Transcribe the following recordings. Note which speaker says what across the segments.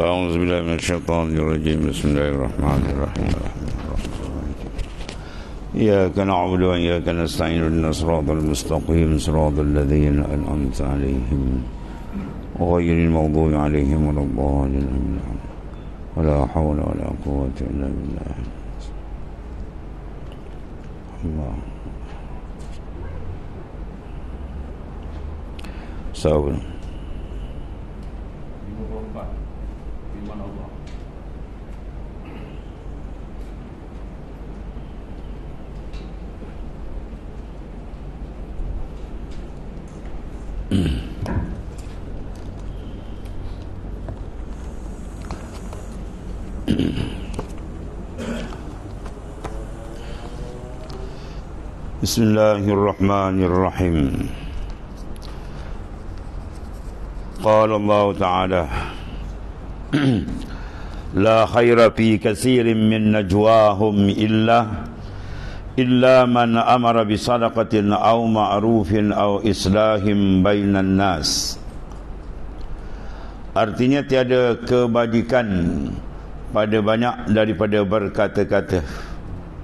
Speaker 1: أعوذ بالله من الشيطان الرجيم. بسم الله الرحمن الرحيم. إياك نعبد وإياك نستعين اهدنا الصراط المستقيم صراط الذين أنعمت عليهم غير المغضوب عليهم ولا الضالين ولا حول ولا قوة إلا بالله. الله sabar. Bismillahirrahmanirrahim. Qala Allah Ta'ala La khaira fi katsirin min najwahum illa man amara bi sadaqatin aw ma'rufin aw islahim bainan nas. Artinya tiada kebajikan pada banyak daripada berkata-kata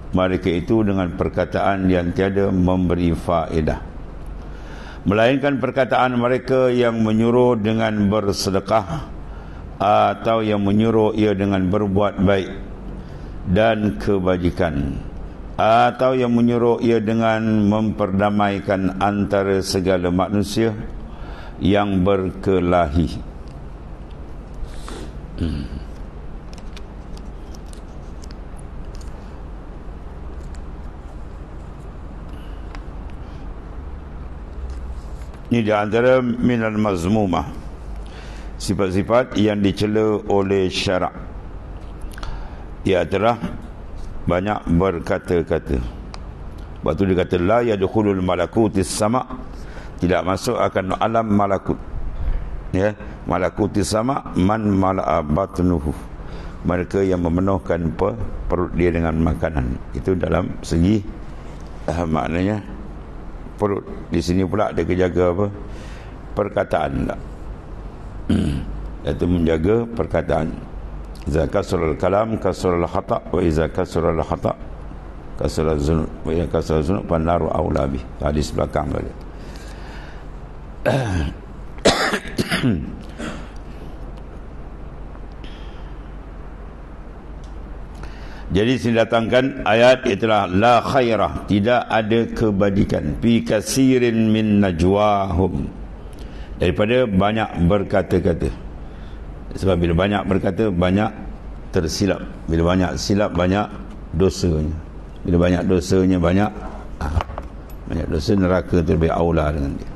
Speaker 1: mereka itu dengan perkataan yang tiada memberi faedah, melainkan perkataan mereka yang menyuruh dengan bersedekah atau yang menyuruh ia dengan berbuat baik dan kebajikan, atau yang menyuruh ia dengan memperdamaikan antara segala manusia yang berkelahi. Ini di antara minal mazmumah, sifat-sifat yang dicela oleh syarak. Ia adalah banyak berkata-kata. Sebab tu dia kata la yadkhulul malakutis sama, tidak masuk akan alam malakut. Ya, malakutis sama man mala'a batnuhu, mereka yang memenuhkan perut dia dengan makanan. Itu dalam segi maknanya perut. Di sini pula dia kejaga apa? Perkataan tak? Iaitu menjaga perkataan. Iza kasral kalam kasral khata' wa iza kasral khata' kasral zunub wa iza kasral zunub pannaru aula bih. Hadis belakang tadi. Jadi didatangkan ayat itulah la khairah, tidak ada kebajikan fi katsirin min najwahum, daripada banyak berkata-kata. Sebab bila banyak berkata banyak tersilap, bila banyak silap banyak dosanya, bila banyak dosanya banyak dosa, neraka terlebih aula dengan dia.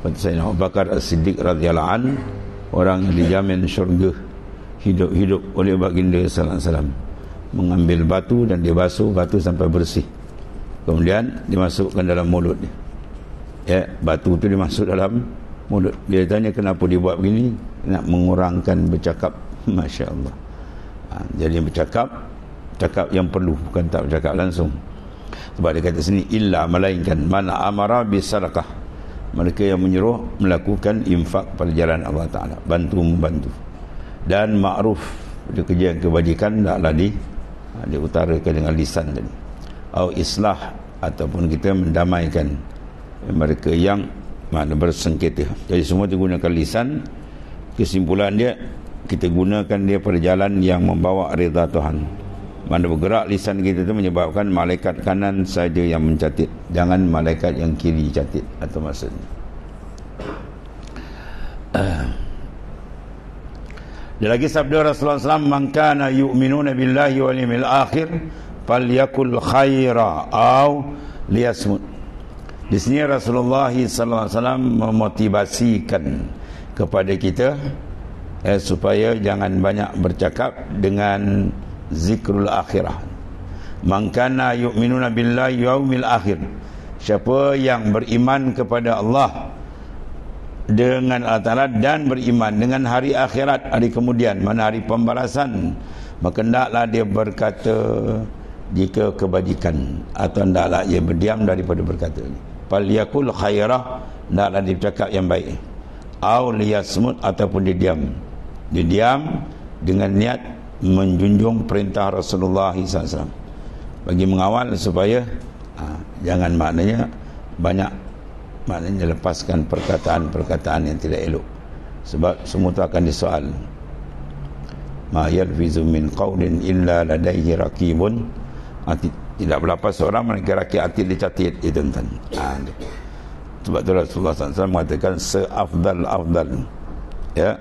Speaker 1: Seperti Sayyidina Abu Bakar As-Siddiq radhiyallahu an, orang yang dijamin syurga hidup-hidup oleh baginda sallallahu alaihi wasallam, mengambil batu dan dia basuh batu sampai bersih, kemudian dimasukkan dalam mulut dia. Ya, batu tu dimasuk dalam mulut. Dia tanya kenapa dia buat begini, nak mengurangkan bercakap. Masya Allah. Jadi bercakap yang perlu, bukan tak bercakap langsung. Sebab dia kata sini illa, melainkan mana amara bisadaqah, mereka yang menyuruh melakukan infak pada jalan Allah Ta'ala, bantu membantu, dan ma'ruf, kerja kebajikan taklah diutarakan dengan lisan tadi, atau islah, ataupun kita mendamaikan mereka yang mana bersengketa. Jadi semua digunakan lisan. Kesimpulan dia, kita gunakan dia pada jalan yang membawa redha Tuhan. Mana bergerak lisan kita itu menyebabkan malaikat kanan saja yang mencatat, jangan malaikat yang kiri catat, atau maksudnya dia lagi sabda Rasulullah SAW, man kana yu'minuna billahi wal yawmil akhir falyakul khaira aw liyasmut. Di sini Rasulullah SAW memotivasikan kepada kita supaya jangan banyak bercakap dengan zikrul akhirah. Man kana yu'minuna billahi wal yawmil akhir, siapa yang beriman kepada Allah dengan Allah Ta'ala dan beriman dengan hari akhirat, hari kemudian, mana hari pembalasan, maka hendaklah dia berkata jika kebajikan, atau hendaklah ia berdiam daripada berkata. Falyakul khairah, hendaklah dia bercakap yang baik, au liyasmut, ataupun dia diam. Dia diam dengan niat menjunjung perintah Rasulullah SAW, bagi mengawal supaya jangan maknanya banyak, maknanya lepaskan perkataan-perkataan yang tidak elok, sebab semua itu akan disoal. Ma yalfizu min qawlin illa ladaihi raqibun, tidak berlapas seorang melainkan rakib atid dicatat itu tuan. Sebab itu Rasulullah SAW mengatakan seafdal ya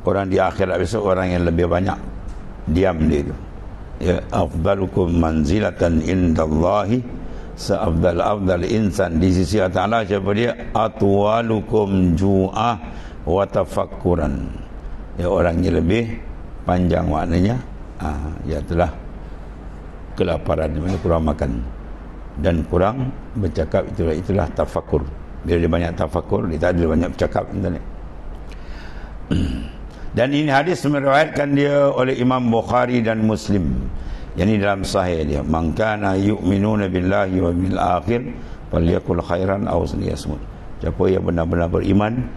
Speaker 1: orang di akhirat besok orang yang lebih banyak diam dia itu, ya, afdalukum manzilatan indallahi, seafdal insan di sisi Allah Ta'ala siapa dia? Atwalukum ju'ah wa tafakkuran, ya, orangnya lebih panjang maknanya ya telah kelaparan, di mana kurang makan dan kurang bercakap, itulah tafakkur. Bila dia banyak tafakkur, dia tak ada banyak bercakap. Dan ini hadis meriwayatkan dia oleh Imam Bukhari dan Muslim, yang ini dalam sahih dia, man kana yu'minuna billahi wa bil akhir falyakul khairan aw liyasmut. Siapa yang benar-benar beriman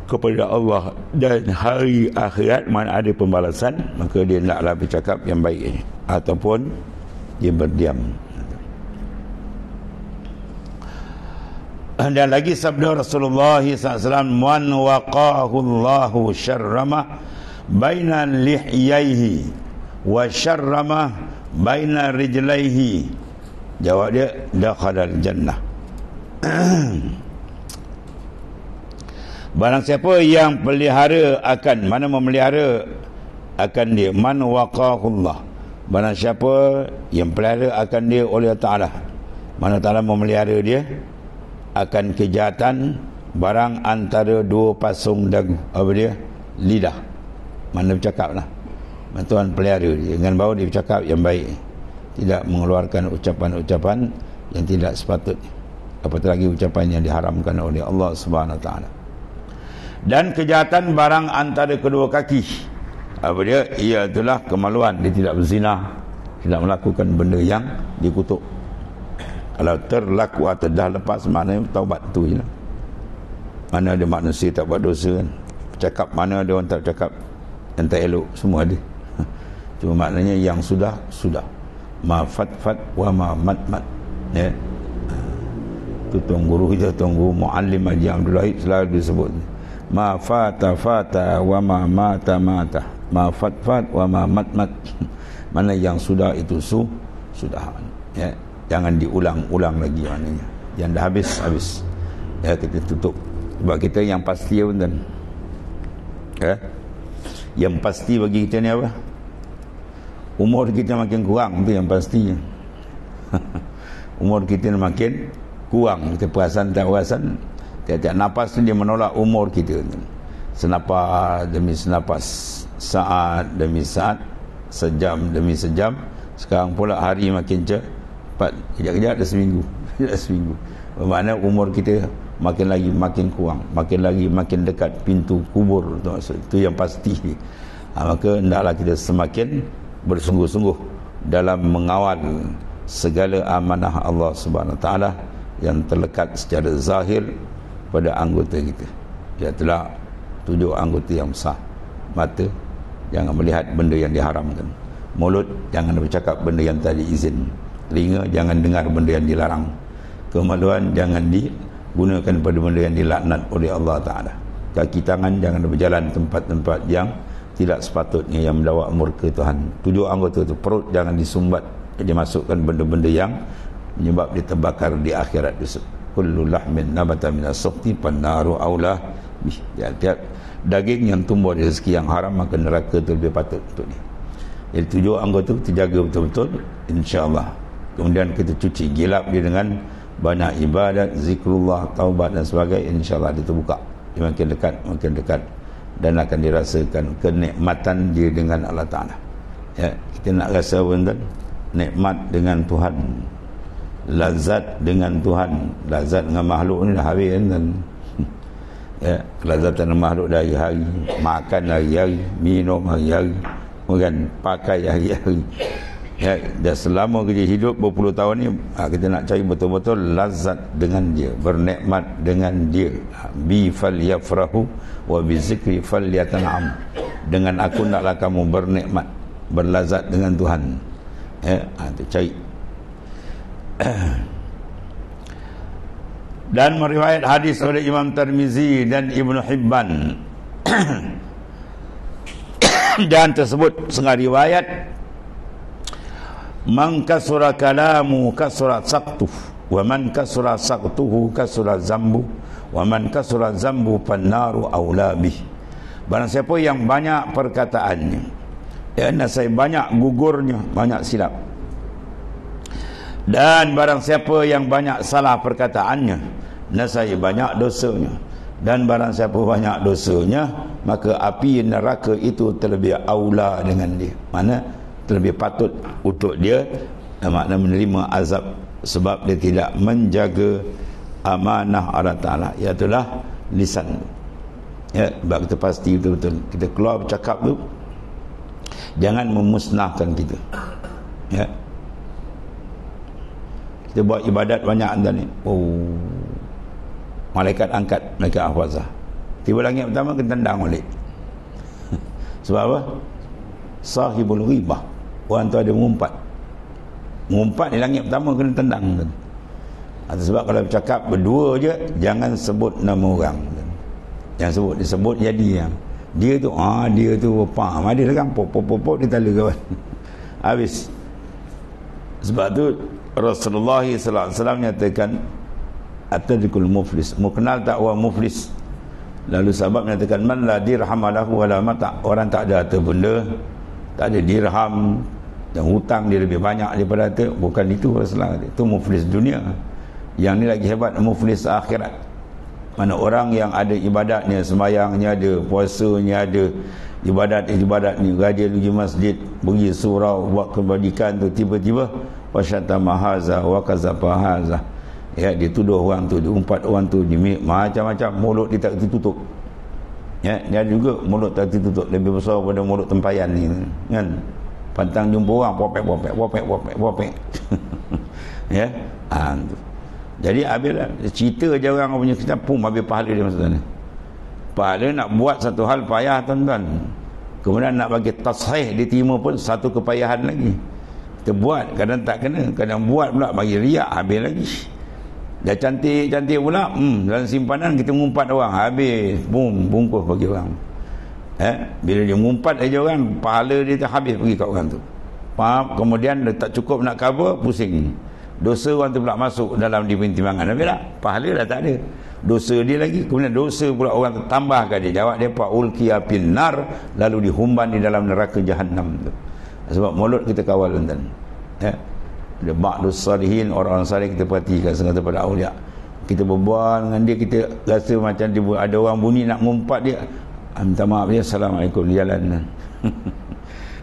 Speaker 1: kepada Allah dan hari akhirat, mana ada pembalasan, maka dia hendaklah bercakap yang baik ataupun dia berdiam. Dan lagi sabda Rasulullah SAW, man waqahu Allahu syarramah baina lihyaihi wa syarramah baina rijlaihi, jawab dia, dakhalal jannah. Barang siapa yang pelihara akan, mana memelihara akan dia, man waqahullah, barang siapa yang pelihara akan dia oleh Ta'ala, mana Ta'ala memelihara dia akan kejahatan barang antara dua pasung dagu, apa dia? Lidah. Mana bercakap lah, Tuhan pelihara dia dengan bawa dia bercakap yang baik, tidak mengeluarkan ucapan-ucapan yang tidak sepatutnya, apatah lagi ucapan yang diharamkan oleh Allah Subhanahu Wa Taala. Dan kejahatan barang antara kedua kaki, apa dia? Ialah kemaluan, dia tidak berzina, tidak melakukan benda yang dikutuk. Kalau terlaku atau dah lepas, maknanya taubat tu je lah. Mana ada manusia tak buat dosa kan, bercakap, mana ada orang tak bercakap yang tak elok, semua ada. Cuma maknanya yang sudah ma fat wa ma mat, ya. Tu tuan guru kita, tuan guru Muallim Haji Abdul Wahid selalu disebut, ma fata wa ma mata, ma fat wa ma mat. Mana yang sudah itu sudah, ya. Jangan diulang-ulang lagi maknanya. Yang dah habis, ya, kita tutup. Sebab kita yang pasti ya, tuan, ya, yang pasti bagi kita ni apa? Umur kita makin kurang, itu yang pastinya. Umur kita makin kurang, kita perasan tak perasan, tiap-tiap napas tu dia menolak umur kita, tuan. Senapas demi senapas, saat demi saat, sejam demi sejam. Sekarang pula hari makin cepat, kejap-kejap dah seminggu. Bermakna umur kita makin kurang, makin dekat pintu kubur, itu yang pasti. Maka hendaklah kita semakin bersungguh-sungguh dalam mengawal segala amanah Allah Subhanahu Wa Taala yang terlekat secara zahir pada anggota kita. Ialah 7 anggota yang besar. Mata, jangan melihat benda yang diharamkan. Mulut, jangan bercakap benda yang tak diizin. Telinga, jangan dengar benda yang dilarang. Kemaluan, jangan digunakan pada benda yang dilaknat oleh Allah Ta'ala. Kaki tangan, jangan berjalan tempat-tempat yang tidak sepatutnya, yang mendapat murka Tuhan. 7 anggota itu. Perut, jangan disumbat, dimasukkan benda-benda yang menyebab dia terbakar di akhirat besok. Kullu lahmin nabata minas sukhti pannaru aulah bih. Tiap-tiap daging yang tumbuh dari rezeki yang haram, maka neraka itu lebih patut untuk dia. Jadi 7 anggota itu terjaga betul-betul, insya-Allah. Kemudian kita cuci gilap dia dengan banyak ibadat, zikrullah, taubat dan sebagainya. InsyaAllah dia terbuka, dia makin dekat, dan akan dirasakan kenikmatan dia dengan Allah Ta'ala. Ya, kita nak rasa apa, nikmat dengan Tuhan, lazat dengan Tuhan. Lazat dengan makhluk ni dah habis kan. Ya, kelazatan dengan makhluk dah hari-hari, makan hari-hari, minum hari-hari, kemudian pakai hari-hari. Ya, dah selama kita hidup berpuluh tahun ni, kita nak cari betul-betul lazat dengan dia, bernikmat dengan dia. Bi falyafrahu wa bi zikri falyatan'am. Dengan aku naklah kamu bernikmat, berlazat dengan Tuhan. Ya, tu cari. Dan meriwayat hadis oleh Imam Tirmizi dan Ibnu Hibban. Dan tersebut setengah riwayat, man kasura kalamu kasura saqtuh, wa man kasura saqtuhu kasura zambu, wa man kasura zambu fannaru aula bih. Barang siapa yang banyak perkataannya, ya, saya banyak gugurnya, banyak silap. Dan barang siapa yang banyak salah perkataannya, saya banyak dosanya. Dan barang siapa banyak dosanya, maka api neraka itu terlebih aula dengan dia. Mana terlebih patut untuk dia, makna menerima azab sebab dia tidak menjaga amanah Allah Ta'ala, iaitulah lisan. Ya, sebab kita pasti betul-betul kita keluar bercakap tu, jangan memusnahkan kita. Ya, kita buat ibadat banyak tadi. Malaikat angkat, malaikat ahwazah. Tiba langit pertama kena tendang balik. Sebab apa? Sahibul ghibah. Orang tu ada mengumpat. Mengumpat di langit pertama kena tendang. Atau sebab kalau bercakap berdua je, jangan sebut nama orang. Jangan sebut, disebut jadi yang dia tu, dia tu pam, ada lah kan, pop dia tala kawan. Habis. Sebab tu Rasulullah sallallahu alaihi wasallam nyatakan, atadrikul muflis, mu kenal tak orang muflis? Lalu sahabat menyatakan, man la dirham lahu wala mata, orang tak ada harta benda, tak ada dirham, dan hutang dia lebih banyak daripada harta. Bukan itu Rasulullah, itu muflis dunia. Yang ni lagi hebat, muflis akhirat. Mana orang yang ada ibadatnya, sembahyangnya ada, puasanya ada, ibadat ni, rajin pergi masjid, pergi surau, buat kebajikan tu, tiba-tiba wasyatama haza wa kazaba haza. Ya, dia tuduh orang tu, dia umpat orang tu, dia macam-macam, mulut dia tak tutup. Ya, dia juga mulut tak tutup, lebih besar daripada mulut tempayan ni kan. Pantang jumpa orang popek. Ya, tu. Jadi habislah cerita je orang punya kita pun habis pahala dia masa sana. Pahala nak buat satu hal payah tuan-tuan. Kemudian nak bagi tasahih diterima pun satu kepayahan lagi. Kita buat kadang tak kena, kadang buat pula bagi riak, habis lagi. Dah cantik-cantik pula, dalam simpanan kita mengumpat orang, habis, bungkus bagi orang. Bila dia mengumpat aja orang, pahala dia habis pergi kat orang tu. Faham? Kemudian dia tak cukup nak cover, pusing. Dosa orang tu pula masuk dalam timbangan. Habis tak? Pahala dah tak ada. Dosa dia lagi, kemudian dosa pula orang tu tambahkan dia. Jawab dia, ulqiya finnar, lalu dihumban di dalam neraka Jahannam tu. Sebab mulut kita kawal tuan-tuan. Ya. Dia ba'dus salihin, orang-orang salih kita perhatikan sengaja daripada awliya. Kita berbual dengan dia, kita rasa macam dia, ada orang bunyi nak mengumpat dia, minta maaf dia, assalamualaikum, dia jalan.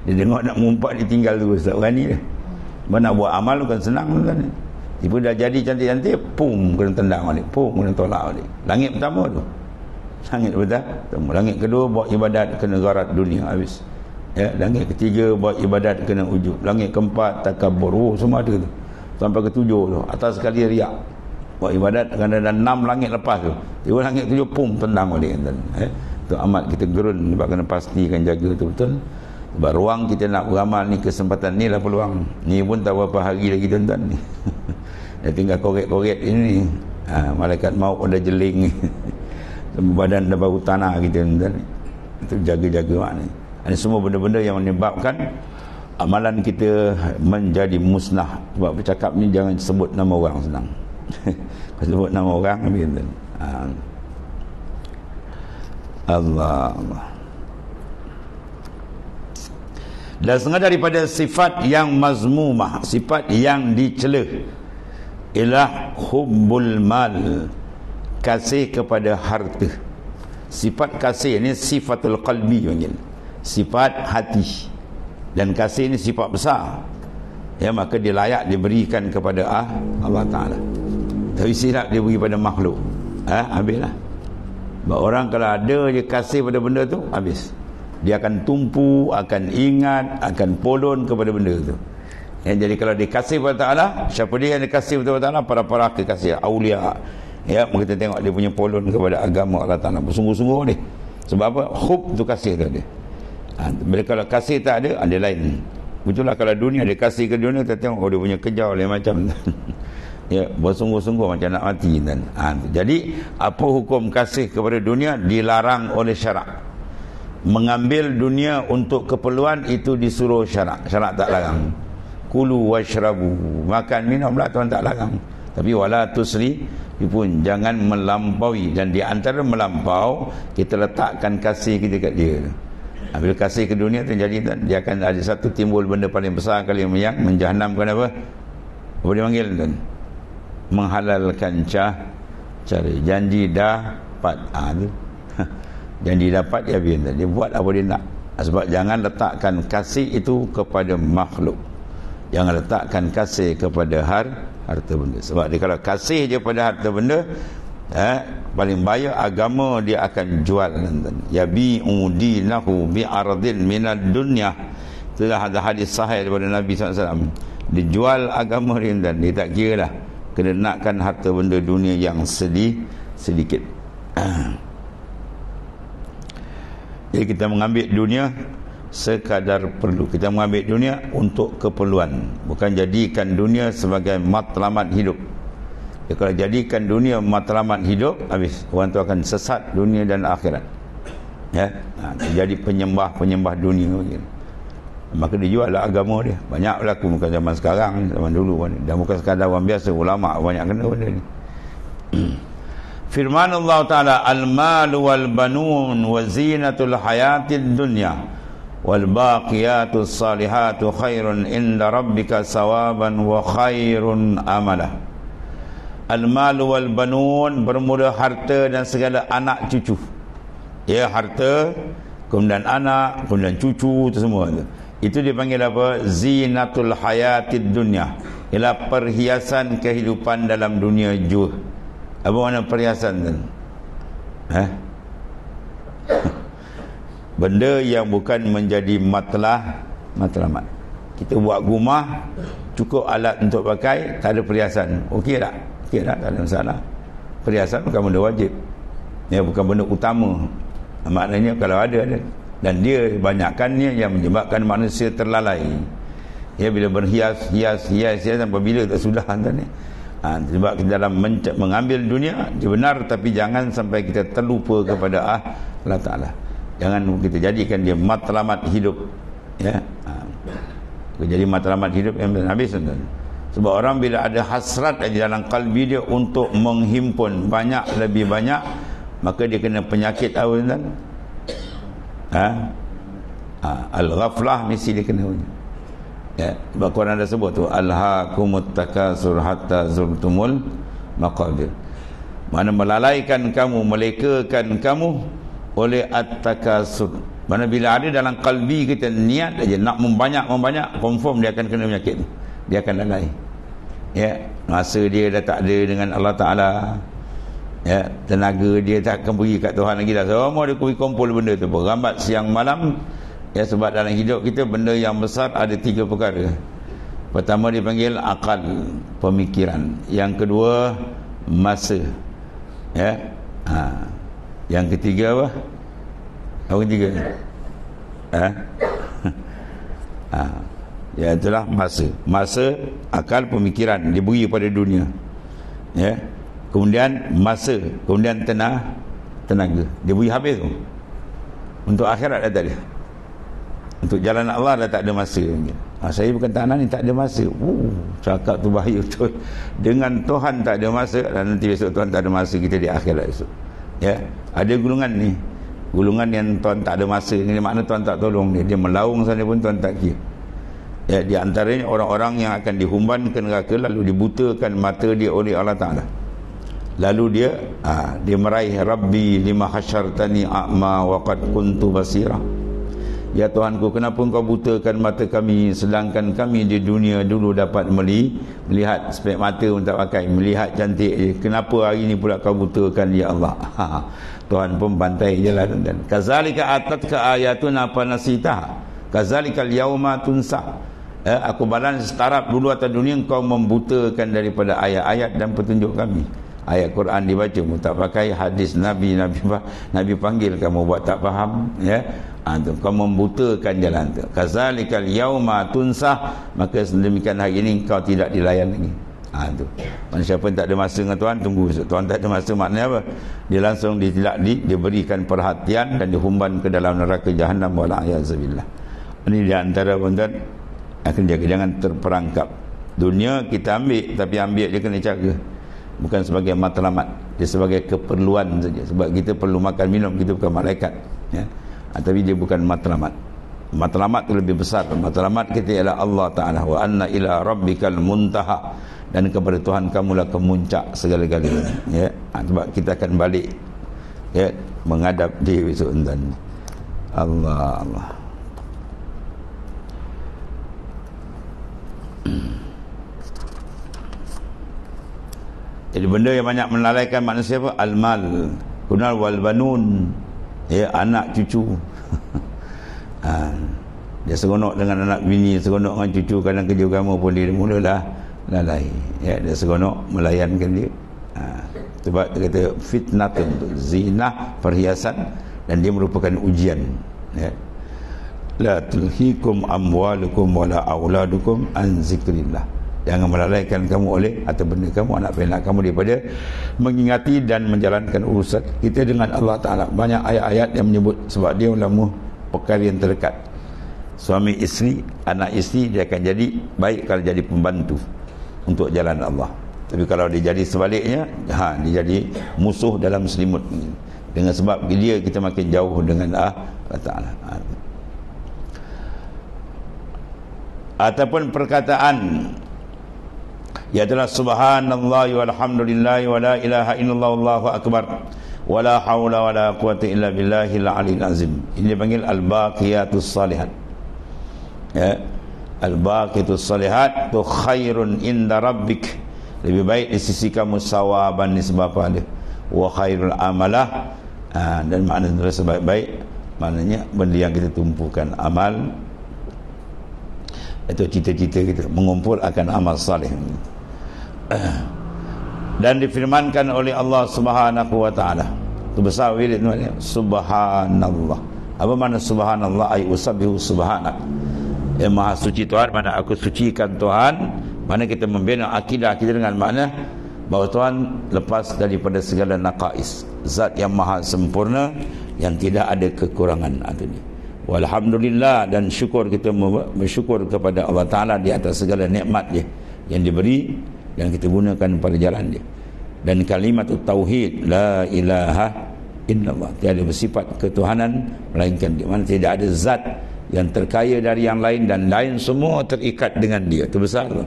Speaker 1: Dia tengok nak mengumpat, dia tinggal terus, tak berani dia. Nak buat amal kan senang kan. Tiba dah jadi cantik-cantik, kena tendang balik, kena tolak balik. Langit pertama tu, langit pertama. Langit kedua buat ibadat kena gharat dunia, habis. Ya, langit ketiga buat ibadat kena ujub, langit keempat takabur, semua ada tu, sampai ke 7 tu, atas sekali riak buat ibadat. Kerana ada 6 langit lepas tu, tiba langit 7 tendang balik kan. Tu amat kita gerun, sebab kena pastikan jaga tu betul. Sebab ruang kita nak beramal ni, kesempatan ni lah peluang ni pun tak berapa hari lagi tuan-tuan ni. Dah tinggal korek-korek ini, malaikat maut pun dah jeling. Badan dah bau tanah kita tuan-tuan. Itu jaga-jaga mak ni. Ini semua benda-benda yang menyebabkan amalan kita menjadi musnah. Sebab bercakap ni jangan sebut nama orang senang. Sebut nama orang habis tuan. Allah. Dan setengah daripada sifat yang mazmumah, sifat yang dicela, ialah hubbul mal, kasih kepada harta. Sifat kasih ni sifatul qalbi panggil, sifat hati. Dan kasih ni sifat besar, ya, maka dia layak diberikan kepada Allah Ta'ala. Tapi silap dia beri pada makhluk, habislah. Sebab orang kalau ada je kasih pada benda tu, habis. Dia akan tumpu, akan ingat, akan polon kepada benda tu. Jadi kalau dikasih kepada Ta'ala, siapa dia yang dikasih kepada Ta'ala? Para-para kekasih, awliya. Ya, kita tengok dia punya polon kepada agama Allah Ta'ala. Bersungguh-sungguh dia. Sebab apa? Khub tu kasih tu dia. Bila kalau kasih tak ada lain. Betul lah, kalau dunia dia kasih ke dunia, kita tengok dia punya kejar lain macam. Ya, bersungguh-sungguh macam nak mati kan. Jadi apa hukum kasih kepada dunia? Dilarang oleh syarak. Mengambil dunia untuk keperluan itu disuruh syarak. Syarak tak larang. Kulu washrabu, makan minumlah, Tuhan tak larang. Tapi wala tusri pun jangan melampaui. Dan di antara melampau, kita letakkan kasih kita kat dia. Bila kasih ke dunia terjadi, dia akan ada satu timbul benda paling besar kali yang menjahanamkan apa? Apa dia panggil tuan? Menghalalkan cara. Janji dapat. Tu. Janji dapat dia biar dia buat apa dia nak. Sebab jangan letakkan kasih itu kepada makhluk. Jangan letakkan kasih kepada harta benda. Sebab dia kalau kasih je pada harta benda, paling bahaya agama dia akan jual. Yabi'u dinahu bi'ardin minad dunya. Itulah ada hadis sahih daripada Nabi SAW. Dijual agama dia, dan dia tak kira lah, kena nakkan harta benda dunia yang sedikit. Jadi kita mengambil dunia sekadar perlu. Kita mengambil dunia untuk keperluan, bukan jadikan dunia sebagai matlamat hidup. Ya, kalau jadikan dunia matlamat hidup, habis orang tu akan sesat dunia dan akhirat. Ya, jadi penyembah dunia begini. Maka dijual lah agama dia. Banyak berlaku, bukan zaman sekarang, zaman dulu. Dan bukan sekadar orang biasa, ulama banyak kena benda ni. Firman Allah Ta'ala, al-malu wal-banun wa zinatul hayatid dunya wal baqiyatus salihatu khairun inda rabbika sawaban wa khairun amalah. Al-malu wal-banun, bermula harta dan segala anak cucu. Ya, harta, kemudian anak, kemudian cucu, itu semua tu. Itu dipanggil apa? Zinatul hayatid dunya. Ialah perhiasan kehidupan dalam dunia juga. Apa makna perhiasan tu? Benda yang bukan menjadi matlamat. Kita buat rumah, cukup alat untuk pakai, tak ada perhiasan. Okey tak? Okey tak? Tak ada masalah. Perhiasan bukan benda wajib. Ya, bukan benda utama. Maknanya kalau ada. Dan dia banyakkannya yang menyebabkan manusia terlalai. Ya, bila berhias sampai bila tak sudah ni. Sebab kita dalam mengambil dunia dia benar, tapi jangan sampai kita terlupa kepada Allah Ta'ala. Jangan kita jadikan dia matlamat hidup. Ya, jadi matlamat hidup yang habis. Sebab orang bila ada hasrat di dalam kalbi dia untuk menghimpun lebih banyak, maka dia kena penyakit apa tuan? Al-ghaflah mesti dia kena. Ya, sebab Quran dah sebut tu, alhaakumut takasur hatta zurtumul maqabir. Mana melalaikan kamu, melekakan kamu oleh at-takasur. Mana bila ada dalam kalbi kita niat aja nak membanyak, confirm dia akan kena penyakit. Dia akan lalai. Ya, masa dia dah tak ada dengan Allah Ta'ala. Ya, tenaga dia tak akan pergi kat Tuhan lagi dah. Semua dia kumpul benda tu, berambat siang malam. Ya, sebab dalam hidup kita benda yang besar ada 3 perkara. Pertama dipanggil akal, pemikiran. Yang kedua masa. Ya. Yang ketiga apa? Apa ketiga? Ya, itulah masa. Masa, akal, pemikiran diberi pada dunia. Ya. Kemudian masa, kemudian tenaga. Diberi habis tu. Untuk akhirat dah tak ada. Untuk jalan Allah dah tak ada masa. Saya bukan tahanan ni, tak ada masa. Cakap tu bahaya betul. Dengan Tuhan tak ada masa, dan nanti besok Tuhan tak ada masa kita di akhirat esok. Ya, ada gulungan ni. Gulungan yang Tuhan tak ada masa ni, makna Tuhan tak tolong dia. Dia melaung sana pun Tuhan tak kira. Ya, di antaranya orang-orang yang akan dihumban ke neraka lalu dibutakan mata dia oleh Allah Ta'ala. Lalu dia meraih, Rabbi lima hasyartani a'ma wa qad kuntu basira. Ya Tuhanku, kenapa engkau butakan mata kami sedangkan kami di dunia dulu dapat melihat, spek mata pun tak pakai, melihat cantik je. Kenapa hari ni pula kau butakan ya Allah? Tuhan pun bantai je lah. Kazalika atatka ayatuna fanasitaha kazalika al-yawma tunsa. Aku balas setaraf dulu atas dunia kau membutakan daripada ayat-ayat dan petunjuk kami. Ayat Quran dibaca mu tak pakai, hadis Nabi panggil kamu buat tak faham, ya. Kau membutakan jalan tu. Kazalikal yauma tunsah, maka sedemikian hari ini kau tidak dilayan lagi. Tu. Manusia pun tak ada masa dengan Tuhan, tunggu Tuhan tak ada masa, maknanya apa? Dia langsung diberikan perhatian dan dihumban ke dalam neraka jahanam, wala a'yazubillah. Ini di antara tuan akan jaga, jangan terperangkap. Dunia kita ambil, tapi ambil dia kena jaga. Bukan sebagai matlamat, dia sebagai keperluan saja. Sebab kita perlu makan minum, kita bukan malaikat, ya. Tapi dia bukan matlamat. Matlamat itu lebih besar. Matlamat kita ialah Allah Ta'ala. Wa anna ila rabbikal muntaha, dan kepada Tuhan kamulah kemuncak segala-galanya, ya. Sebab kita akan balik, ya, menghadap dia besok dan Allah. Jadi benda yang banyak melalaikan manusia apa? Al-mal, kunal wal banun, ya, anak cucu. Dia seronok dengan anak bini, seronok dengan cucu, kadang kerja agama pun dia mulalah lalai, ya, dia seronok melayankan dia. Sebab dia kata fitnatun, zinah, perhiasan, dan dia merupakan ujian, ya. La tulhikum amwalukum wala auladukum an zikrillah. Jangan melalaikan kamu oleh atau benda kamu, anak anak kamu, daripada mengingati dan menjalankan urusan kita dengan Allah Ta'ala. Banyak ayat-ayat yang menyebut, sebab dia ulama perkara yang terdekat. Suami isteri, anak isteri, dia akan jadi baik kalau jadi pembantu untuk jalan Allah. Tapi kalau dia jadi sebaliknya, dia jadi musuh dalam selimut. Dengan sebab dia kita makin jauh dengan Allah Ta'ala. Ataupun perkataan, iaitu subhanallah walhamdulillah wa la ilaha illallah wallahu akbar wa la haula wa la quwwata illa billahil aliyil azim. Ini dipanggil al-baqiyatus salihat, ya. Al-baqiyatus salihat tu khairun inda rabbik, lebih baik di sisi kamu sawaban nisbah pada, wa khairul amalah, dan maknanya sebaik-baik, maknanya benda yang kita tumpukan amal, itu cita-cita kita mengumpul akan amal salih. Dan difirmankan oleh Allah Subhanahu wa Ta'ala, itu besar wirid subhanallah. Apa makna subhanallah? Ay usabbihu subhanak, ya, maha suci Tuhan, mana aku sucikan Tuhan. Mana kita membina akidah kita dengan makna bahawa Tuhan lepas daripada segala naqais, zat yang maha sempurna, yang tidak ada kekurangan. Walhamdulillah, dan syukur, kita bersyukur kepada Allah Ta'ala di atas segala nikmat dia yang diberi dan kita gunakan pada jalan dia. Dan kalimat tauhid, la ilaha illallah, tiada bersifat ketuhanan melainkan dia. Mana tidak ada zat yang terkaya dari yang lain, dan lain semua terikat dengan dia, itu besar tu,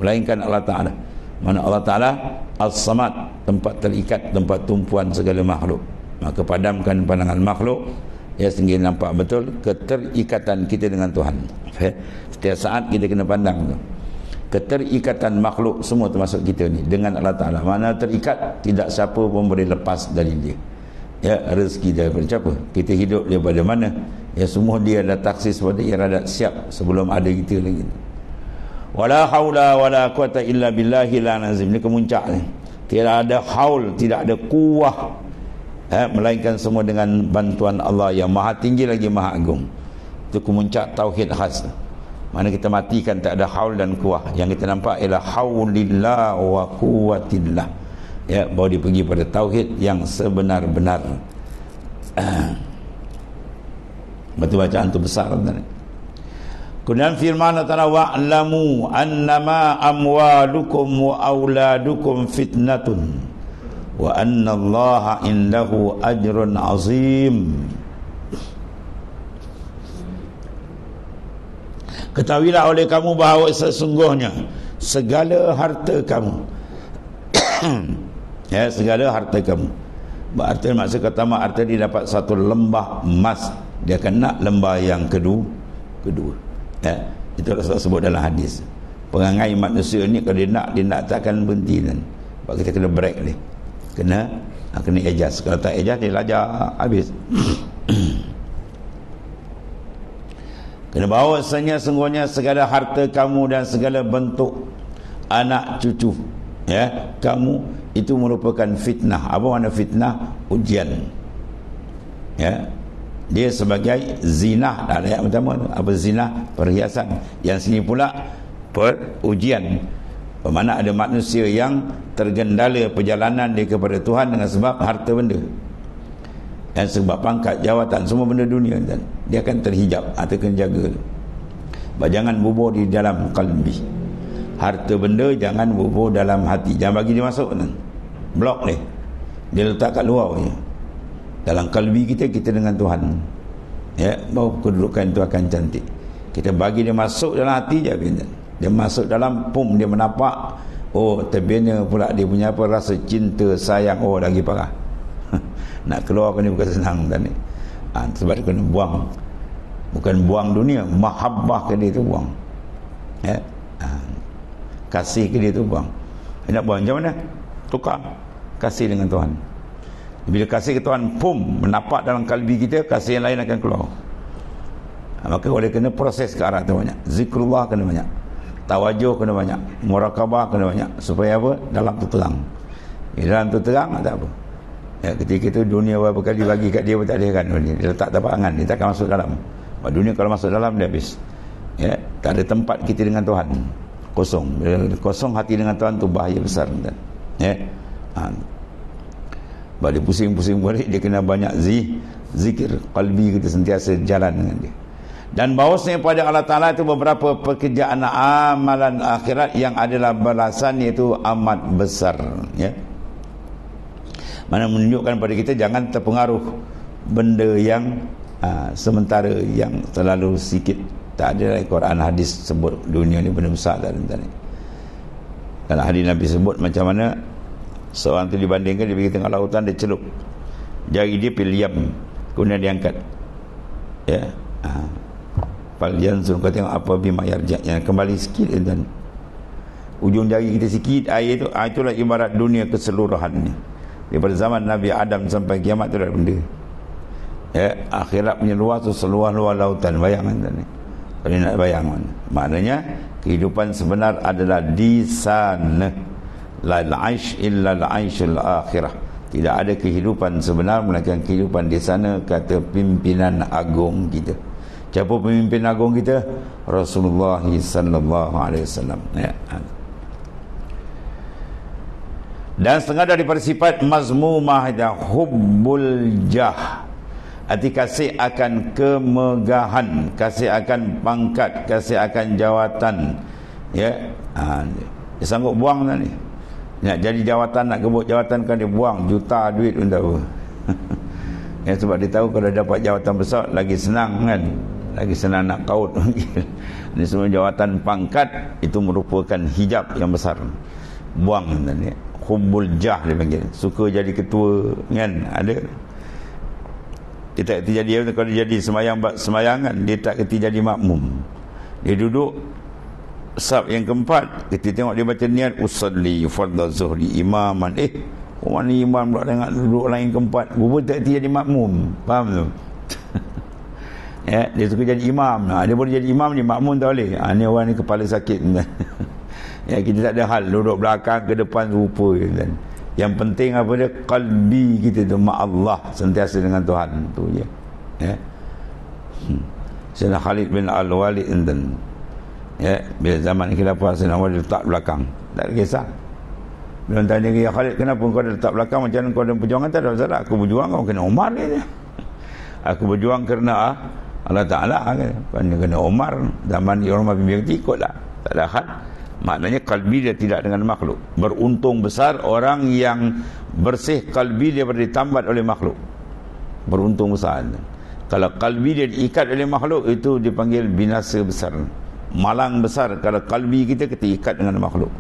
Speaker 1: melainkan Allah Ta'ala. Mana Allah Ta'ala as-samad, tempat terikat, tempat tumpuan segala makhluk. Maka padamkan pandangan makhluk, ya, sehingga nampak betul keterikatan kita dengan Tuhan. Setiap saat kita kena pandang tu, keterikatan makhluk semua termasuk kita ni dengan Allah Ta'ala. Mana terikat, tidak siapa pun boleh lepas dari dia, ya. Rezeki daripada siapa, kita hidup daripada mana, ya, semua dia dah taksis pada iradat siap sebelum ada kita lagi. Wala haula wala quwata illa billahil azim. Ini kemuncak ni. Tidak ada haul, tidak ada kuwah, melainkan semua dengan bantuan Allah yang maha tinggi lagi maha agung. Itu kemuncak tauhid khas. Mana kita matikan tak ada haul dan kuwah. Yang kita nampak ialah haulillah wa quwwatillah, ya, bahawa dia pergi pada tauhid yang sebenar-benar. Betul, bacaan itu besar. Kemudian firman Allah Ta'ala, wa'lamu annama amwalukum wa auladukum fitnatun wa anna allaha indahu ajrun azim. Ketahuilah oleh kamu bahawa sesungguhnya segala harta kamu ya, segala harta kamu, berarti maksud kata harta dia dapat satu lembah emas, dia akan nak lembah yang kedua, ya. Itu Rasulullah sebut dalam hadis. Perangai manusia ni kalau dia nak takkan berhenti kan. Sebab kita kena break ni, kena ejaz. Kalau tak ejaz dia lajar habis. Kena bahawasanya sungguhnya segala harta kamu dan segala bentuk anak cucu, ya, kamu itu merupakan fitnah. Apa makna fitnah? Ujian. Ya. Dia sebagai zinah. Ayat pertama apa zinah? Perhiasan. Yang sini pula ujian. Bermakna ada manusia yang tergendala perjalanan dia kepada Tuhan dengan sebab harta benda, dan sebab pangkat, jawatan, semua benda dunia, dan dia akan terhijab atau kena jaga. Jangan bubur di dalam kalbi. Harta benda jangan bubur dalam hati. Jangan bagi dia masuk, blok dia. Dia letak kat luar je. Dalam kalbi kita, kita dengan Tuhan, ya, baru kedudukan itu akan cantik. Kita bagi dia masuk dalam hati je, dia masuk dalam pum, dia menapak, oh terbina pula dia punya apa, rasa cinta, sayang, oh lagi parah. Nak keluarkan ni bukan senang dan ni. Sebab dia kena buang. Bukan buang dunia, mahabbah ke dia tu buang. Ya. Kasih ke dia tu buang. Nak buang macam mana? Tukar kasih dengan Tuhan. Bila kasih ke Tuhan, pum, menapak dalam kalbi kita, kasih yang lain akan keluar. Maka oleh kena proses ke arah tu banyak. Zikrullah kena banyak. Tawajuh kena banyak. Murakabah kena banyak. Supaya apa? Dalam tu terang. Dalam tu terang tak apa. Ya, ketika itu dunia berapa kali bagi kat dia pun tak ada kan, dia letak tapak tangan, dia takkan masuk dalam. Sebab dunia kalau masuk dalam dia habis. Ya, tak ada tempat kita dengan Tuhan. Kosong. Bila kosong hati dengan Tuhan tu bahaya besar. Ya. Sebab dia pusing-pusing balik, dia kena banyak zikir, qalbi kita sentiasa jalan dengan dia. Dan bahawasanya pada Allah Ta'ala itu beberapa pekerjaan amalan akhirat yang adalah balasan, iaitu amat besar. Ya. Mana menunjukkan pada kita jangan terpengaruh benda yang sementara, yang terlalu sikit. Tak ada Quran hadis sebut dunia ni benda besar tak ada. Kalau hadis Nabi sebut macam mana seorang tu dibandingkan, dia pergi tengah lautan, dia celup jari dia pergi liam, kemudian diangkat, ya, fal yanzur, kau tengok apa bima yarja, yang kembali sikit, dan ujung jari kita sikit, air tu, itulah ibarat dunia keseluruhannya. Daripada zaman Nabi Adam sampai kiamat tu dah benda. Ya, akhirat punya luas tu seluas-luas lautan. Bayangkan ni. Kalau nak bayang, maknanya kehidupan sebenar adalah di sana. La al-aish illa al-aishul akhirah. Tidak ada kehidupan sebenar melainkan kehidupan di sana, kata pimpinan agung kita. Siapa pemimpin agung kita? Rasulullah sallallahu alaihi wasallam. Ya. Dan setengah daripada sifat mazmumah dan hubbul jah, arti kasih akan kemegahan, kasih akan pangkat, kasih akan jawatan. Ya, dia sanggup buang dah ni. Nak jadi jawatan, nak gebuk jawatan kan dia buang juta duit pun tak apa. Ya, sebab dia tahu kalau dapat jawatan besar lagi senang kan, lagi senang nak kaut. Ini semua jawatan pangkat itu merupakan hijab yang besar. Buang dah ni. Hubbul jah dia panggil, suka jadi ketua kan, ada. Dia tak kerti jadi, kalau dia jadi semayangan, dia tak kerti jadi makmum. Dia duduk sab yang keempat, kita tengok dia baca niat usalli fardhu zuhri imaman, orang ni imam pula tengok duduk lain keempat, gua tak kerti jadi makmum, faham tu? Ya, dia suka jadi imam. Dia boleh jadi imam, dia makmum tak boleh. Ni orang ni kepala sakit. Ya, kita tak ada hal duduk belakang ke depan rupa kan. Yang penting apa dia, qalbi kita tu ma Allah, sentiasa dengan Tuhan tu je. Ya. Sayyidina Khalid bin Al-Walid dan ya, bila zaman khilafah Sayyidina Walid letak belakang, tak ada kisah. Bila tanya dia, ya Khalid, kenapa kau ada letak belakang, macam mana kau ada perjuangan? Tak ada masalah, aku berjuang, kau kena Umar ni. Aku berjuang kerana Allah Ta'ala kan. Kena Umar, zaman Umar bin Khattab ikutlah, tak ada hal. Maknanya kalbi dia tidak dengan makhluk. Beruntung besar orang yang bersih kalbi dia ditambat oleh makhluk. Beruntung besar. Kalau kalbi dia diikat oleh makhluk, itu dipanggil binasa besar, malang besar. Kalau kalbi kita ikat dengan makhluk,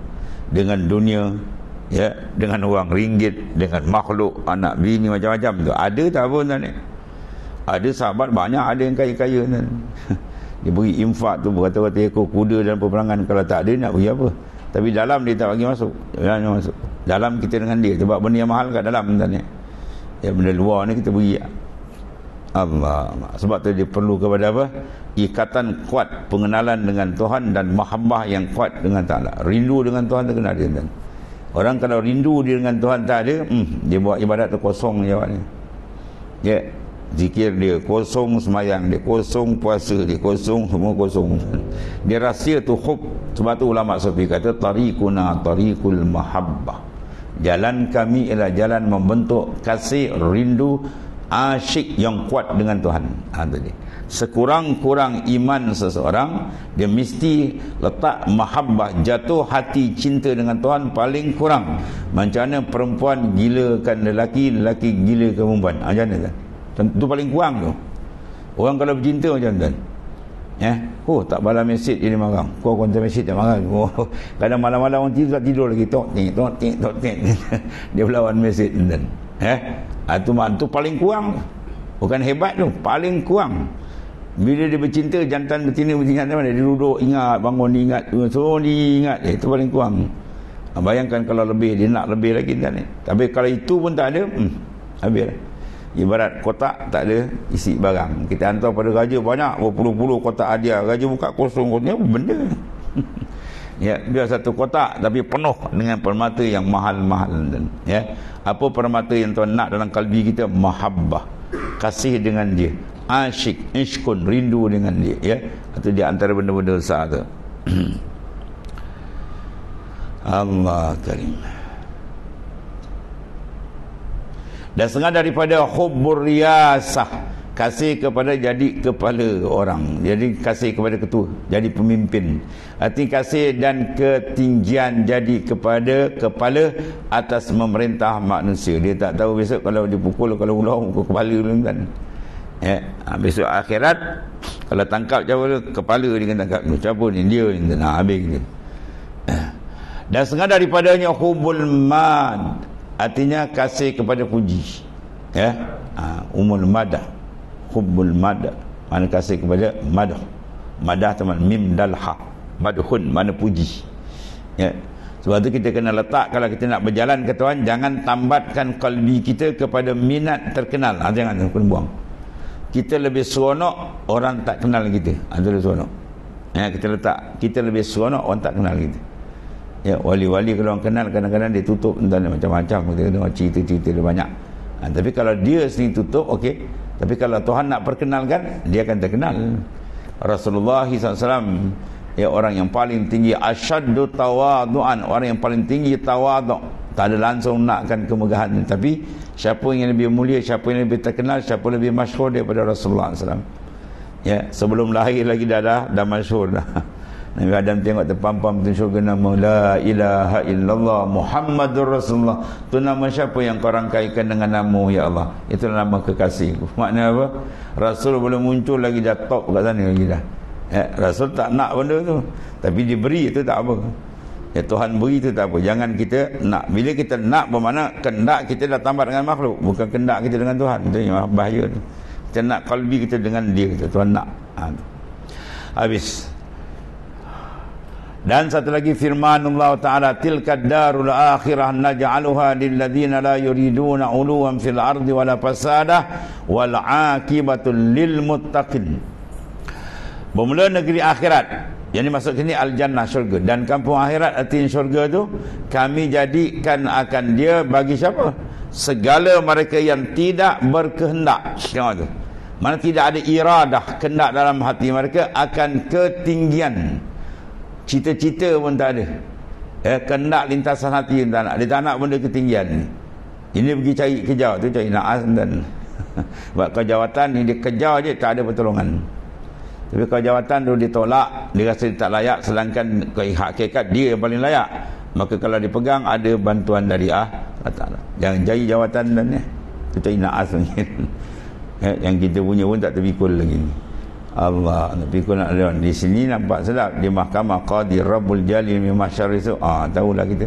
Speaker 1: dengan dunia, ya, dengan wang ringgit, dengan makhluk, anak bini, macam-macam tu. Ada tak apa ni? Ada sahabat banyak, ada yang kaya-kaya kan. Dia beri infak tu berkata-kata ekor kuda dalam peperangan. Kalau tak ada nak bagi apa? Tapi dalam dia tak bagi masuk. Jangan masuk. Dalam kita dengan dia, sebab benda yang mahal kat dalam tadi. Ya, benda luar ni kita beri. Allah. Sebab tu dia perlu kepada apa? Ikatan kuat, pengenalan dengan Tuhan dan mahabbah yang kuat dengan Ta'ala. Rindu dengan Tuhan tu kena ada. Orang kalau rindu dia dengan Tuhan tak ada, dia buat ibadat tu kosong jawabnya. Ya, zikir dia kosong, semayang dia kosong, puasa dia kosong, semua kosong. Dia rahsia tu hub. Sebab tu ulama sufi kata tariquna tariqul mahabbah. Jalan kami ialah jalan membentuk kasih, rindu, asyik yang kuat dengan Tuhan. Tadi sekurang-kurang iman seseorang, dia mesti letak mahabbah, jatuh hati cinta dengan Tuhan paling kurang. Macam mana perempuan gilakan lelaki, lelaki gilakan perempuan. Macam mana kan? Itu paling kurang tu. Orang kalau bercinta macam tu. Tak balas mesej jadi marah. Kau kontak mesej dia marah. Kadang malam-malam orang tidur tak tidur lagi. Tok tik. Dia berlawan mesej dan. Itu paling kurang. Bukan hebat tu, paling kurang. Bila dia bercinta, jantan betina mana dia duduk ingat, bangun ingat, so dia ingat. Itu paling kurang. Bayangkan kalau lebih, dia nak lebih lagi dan. Tapi kalau itu pun tak ada, habis. Ibarat kotak tak ada isi barang. Kita hantar pada raja banyak, berpuluh-puluh kotak hadiah, raja buka kosong, ni apa benda? Ya, biar satu kotak tapi penuh dengan permata yang mahal-mahal dan apa permata yang Tuhan nak dalam kalbi kita? Mahabbah, kasih dengan dia, asyik, ishkun, rindu dengan dia, ya. Itu di antara benda-benda besar tu. Allah Karim. Dan setengah daripada hubbur riyasah, kasih kepada jadi kepala orang, jadi kasih kepada ketua, jadi pemimpin. Arti kasih dan ketinggian jadi kepada kepala atas memerintah manusia. Dia tak tahu besok kalau dipukul, kalau ular pukul kepala dulu kan. Besok akhirat kalau tangkap siapa, kepala dia kena tangkap. Siapa ni? Dia ni. Habis dia. Dan setengah daripadanya hubbul mad, artinya kasih kepada puji. Umul madah, hubbul madah, mana kasih kepada madah. Madah teman mim dalha, madhun mana puji. Sebab tu kita kena letak, kalau kita nak berjalan ke Tuhan, jangan tambatkan kalbi kita kepada minat terkenal. Jangan kena buang. Kita lebih seronok orang tak kenal kita. Itu lebih seronok. Kita letak, kita lebih seronok orang tak kenal kita. Wali-wali kalau orang kenal, kadang-kadang dia tutup macam-macam, dia cerita-cerita dia banyak. Tapi kalau dia sendiri tutup, okey. Tapi kalau Tuhan nak perkenalkan, dia akan terkenal. Rasulullah SAW, orang yang paling tinggi, asyaddu tawadu'an, orang yang paling tinggi tawadu'. Tak ada langsung nakkan kemegahan. Tapi siapa yang lebih mulia, siapa yang lebih terkenal, siapa lebih masyhur daripada Rasulullah SAW. Sebelum lahir lagi dah masyhur dah. Nabi Adam tengok terpampam tu syurga nama la ilaha illallah Muhammadur Rasulullah. Tu nama siapa yang kau rangkaikan dengan nama ya Allah? Itu nama kekasihku. Maknanya apa? Rasul belum muncul lagi dah top kat sana lagi dah. Rasul tak nak benda tu, tapi diberi itu tak apa. Tuhan beri itu tak apa. Jangan kita nak. Bila kita nak bermakna kendak kita dah tambah dengan makhluk, bukan kendak kita dengan Tuhan. Itu yang bahaya tu. Kita nak kalbi kita dengan dia, Tuhan nak. Habis. Dan satu lagi firman Allah Ta'ala, tilka darul akhirah naj'aluha lilladzina la yuriduna 'uluwan fil ardi wala fasada wal 'aqibatu lil muttaqin. Bermula negeri akhirat, yang dimaksud sini al-jannah, syurga. Dan kampung akhirat artinya syurga tu kami jadikan akan dia bagi siapa? Segala mereka yang tidak berkehendak. Tengok tu. Mana tidak ada iradah, kehendak dalam hati mereka akan ketinggian. Cita-cita pun tak ada. Kehendak lintasan hati pun tak nak. Dia tak nak benda ketinggian ni. Ini pergi cari kejar, tu cari naas dan buat kejawatan ni dia kejar je, tak ada pertolongan. Tapi kalau jawatan tu ditolak, dia rasa dia tak layak, sedangkan hakikat dia yang paling layak, maka kalau dipegang ada bantuan dari Allah Ta'ala. Jangan cari jawatan dan ni, tu cari naas lagi. Yang kita punya pun tak terpikul lagi ni. Allah terpikul nak ada. Di sini nampak sedap, di mahkamah Qadi Rabbul Jalil min masyari tu. Tahulah kita.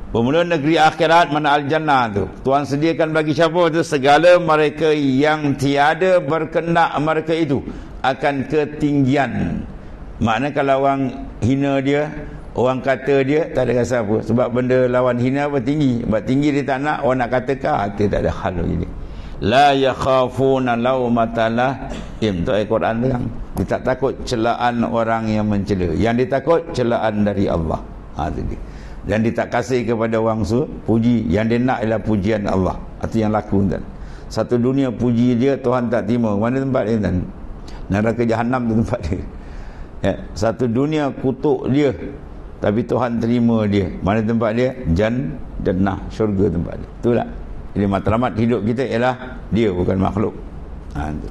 Speaker 1: Bermula negeri akhirat mana al-jannah tu. Tuhan sediakan bagi siapa tu? Segala mereka yang tiada berkendak mereka itu akan ketinggian. Maknanya kalau orang hina dia, orang kata dia, tak ada rasa apa. Sebab benda lawan hina apa? Tinggi. Sebab tinggi dia tak nak, orang nak kata kah, tak ada hal lagi dia. La yakhafuna laumata laim. Tu ayat Quran tu kan. Dia tak takut celaan orang yang mencela. Yang ditakut celaan dari Allah. Tu dia. Dan dia tak kasih kepada orang puji. Yang dia nak ialah pujian Allah. Itu yang laku kan. Satu dunia puji dia, Tuhan tak terima. Mana tempat dia kan? Neraka Jahannam tu tempat dia. Ya. Satu dunia kutuk dia, tapi Tuhan terima dia. Mana tempat dia? Jannah, syurga tempat dia. Itulah. Jadi matlamat hidup kita ialah dia, bukan makhluk. Itu.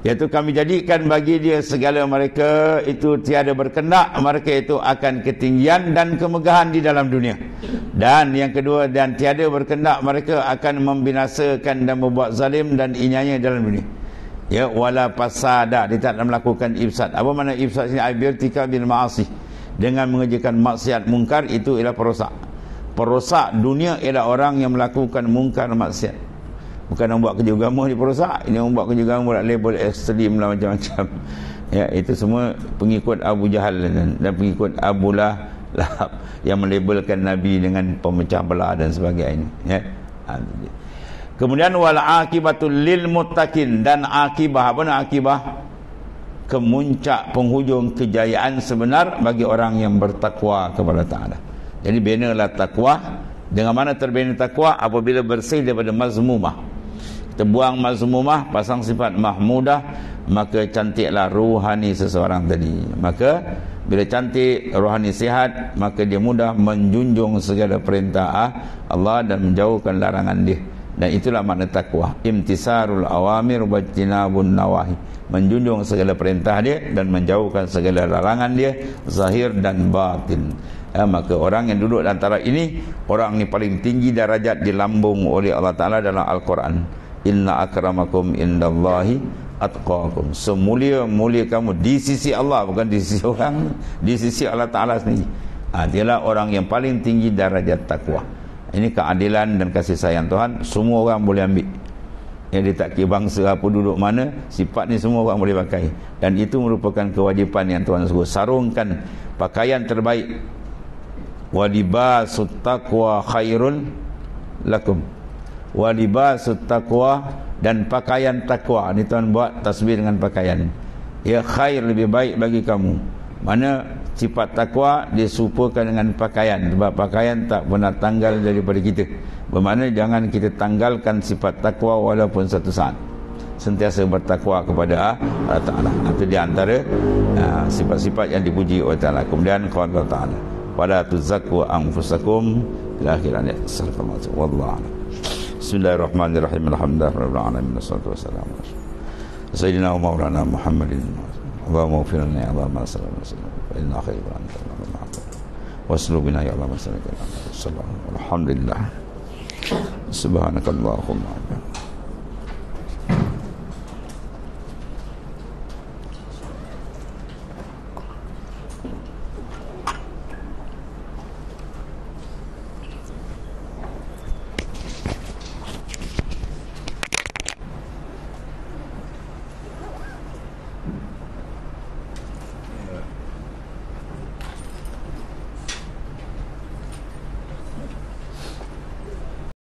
Speaker 1: Iaitu kami jadikan bagi dia segala mereka itu tiada berkendak, mereka itu akan ketinggian dan kemegahan di dalam dunia. Dan yang kedua, dan tiada berkendak mereka akan membinasakan dan membuat zalim dan inyanya dalam dunia. Ya, wala pasada, dia tak melakukan ifsad. Apa makna ifsad sini? Ibirtika bil ma'asi, dengan mengerjakan maksiat mungkar, itu ialah perosak. Perosak dunia ialah orang yang melakukan mungkar maksiat. Bukan orang buat kerja agama dia perosak. Ini orang buat kerja agama buat label ekstrim lah macam-macam. Ya, itu semua pengikut Abu Jahal dan pengikut Abu Lahab yang melabelkan Nabi dengan pemecah belah dan sebagainya. Ya. Kemudian wal akibatul lil muttaqin, dan akibah, apa nak akibah? Kemuncak penghujung kejayaan sebenar bagi orang yang bertakwa kepada Ta'ala. Jadi binalah takwa. Dengan mana terbina takwa? Apabila bersih daripada mazmumah. Kita buang mazmumah, pasang sifat mahmudah, maka cantiklah ruhani seseorang tadi. Maka bila cantik, rohani sihat, maka dia mudah menjunjung segala perintah Allah dan menjauhkan larangan dia. Dan itulah makna takwa. Imtisarul awamir wa jinabun nawahi. Menjunjung segala perintah dia dan menjauhkan segala larangan dia, zahir dan batin. Maka orang yang duduk antara ini, orang ni paling tinggi darajat dilambung oleh Allah Ta'ala dalam Al-Quran. Inna akramakum indallahi atqakum. Semulia-mulia kamu di sisi Allah, bukan di sisi orang, di sisi Allah Ta'ala sendiri. Dialah orang yang paling tinggi darajat takwa. Ini keadilan dan kasih sayang Tuhan. Semua orang boleh ambil. Yang dia tak kira bangsa apa, duduk mana, sifat ni semua orang boleh pakai. Dan itu merupakan kewajipan yang Tuhan suruh. Sarungkan pakaian terbaik. Walibasut taqwa khairun lakum. Walibasut taqwa, dan pakaian takwa. Ini Tuhan buat tasbih dengan pakaian. Ya, khair, lebih baik bagi kamu. Mana sifat takwa disupakan dengan pakaian. Sebab pakaian tak pernah tanggal daripada kita. Bermakna jangan kita tanggalkan sifat takwa walaupun satu saat. Sentiasa bertakwa kepada Allah Ta'ala. Itu di antara sifat-sifat yang dipuji oleh Ta'ala. Kemudian qala Ta'ala, wala tuzakku anfusakum ila akhirnya. Wallahu a'lam. Bismillahirrahmanirrahim. Alhamdulillahirabbil alamin. Wassalatu wassalamu ala sayyidina wa maulana Muhammadin. Allahumma ighfir lana ya Allah ma sallallahu alaihi wasallam. Fa inna khairan anta waslu bina ya Allah ma sallallahu alaihi wasallam. Alhamdulillah. Subhanakallahumma